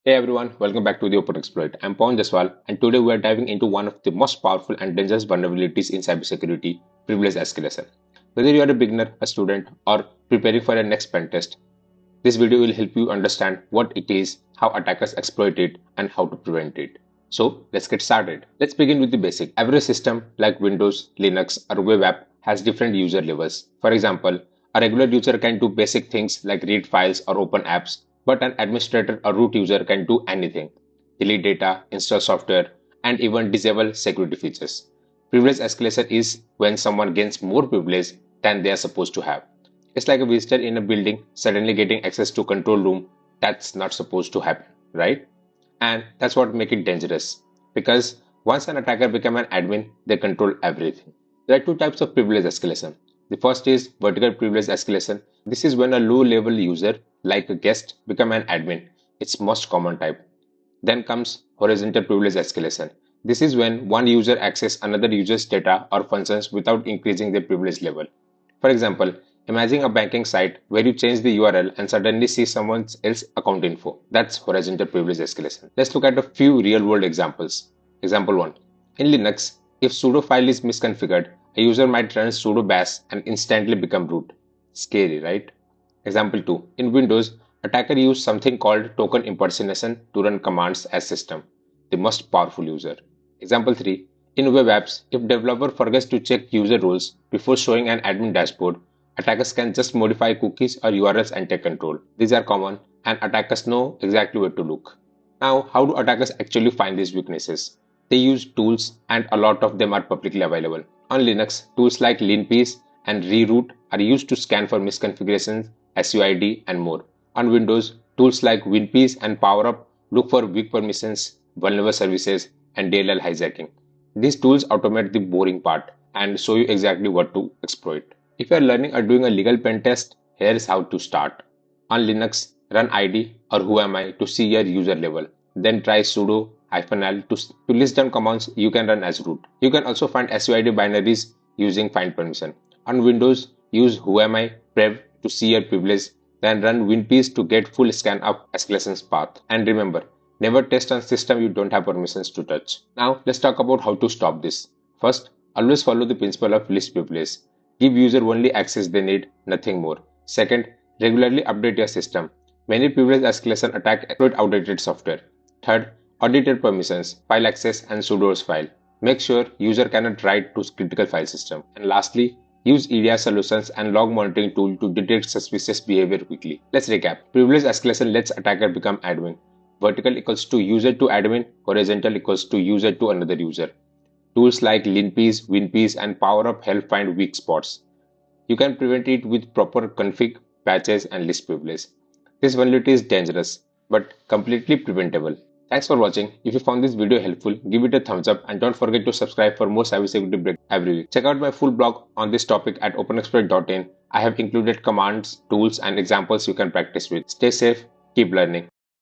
Hey everyone, welcome back to the Open Exploit. I'm Pawan Jaswal, and today we are diving into one of the most powerful and dangerous vulnerabilities in cybersecurity, privilege escalation. Whether you are a beginner, a student, or preparing for your next pen test, this video will help you understand what it is, how attackers exploit it, and how to prevent it. So let's get started. Let's begin with the basic. Every system like Windows, Linux, or web app has different user levels. For example, a regular user can do basic things like read files or open apps, but an administrator or root user can do anything: delete data, install software, and even disable security features. Privilege escalation is when someone gains more privilege than they are supposed to have. It's like a visitor in a building suddenly getting access to control room that's not supposed to happen, right? And that's what makes it dangerous. Because once an attacker becomes an admin, they control everything. There are two types of privilege escalation. The first is vertical privilege escalation. This is when a low-level user, like a guest, become an admin. It's most common type. Then comes horizontal privilege escalation. This is when one user access another user's data or functions without increasing their privilege level. For example, imagine a banking site where you change the URL and suddenly see someone else's account info. That's horizontal privilege escalation. Let's look at a few real world examples. Example 1. In Linux, if sudo file is misconfigured, a user might run sudo bash and instantly become root. Scary, right? Example 2. In Windows, attacker use something called token impersonation to run commands as system, the most powerful user. Example 3. In web apps, if developer forgets to check user roles before showing an admin dashboard, attackers can just modify cookies or URLs and take control. These are common and attackers know exactly where to look. Now, how do attackers actually find these weaknesses? They use tools and a lot of them are publicly available. On Linux, tools like linpiece and reroute are used to scan for misconfigurations, SUID, and more. On Windows, tools like WinPeace and PowerUp look for weak permissions, vulnerable services, and DLL hijacking. These tools automate the boring part and show you exactly what to exploit. If you are learning or doing a legal pen test, here's how to start. On Linux, run ID or who am I to see your user level. Then try sudo -l to list down commands you can run as root. You can also find SUID binaries using find permission. On Windows, use who am I prev to see your privilege, then run WinPeace to get full scan of escalation's path. And remember, never test on system you don't have permissions to touch. Now, let's talk about how to stop this. First, always follow the principle of least privilege. Give user only access they need, nothing more. Second, regularly update your system. Many privilege escalation attacks exploit outdated software. Third, audit your permissions, file access, and sudoers file. Make sure user cannot write to critical file system. And lastly, use EDR solutions and log monitoring tool to detect suspicious behavior quickly. Let's recap. Privilege escalation lets attacker become admin. Vertical equals to user to admin. Horizontal equals to user to another user. Tools like linpiece, winpiece, and PowerUp help find weak spots. You can prevent it with proper config, patches, and list privilege. This vulnerability is dangerous, but completely preventable. Thanks for watching. If you found this video helpful, give it a thumbs up and don't forget to subscribe for more cybersecurity breaks every week. Check out my full blog on this topic at openexploit.in. I have included commands, tools, and examples you can practice with. Stay safe, keep learning.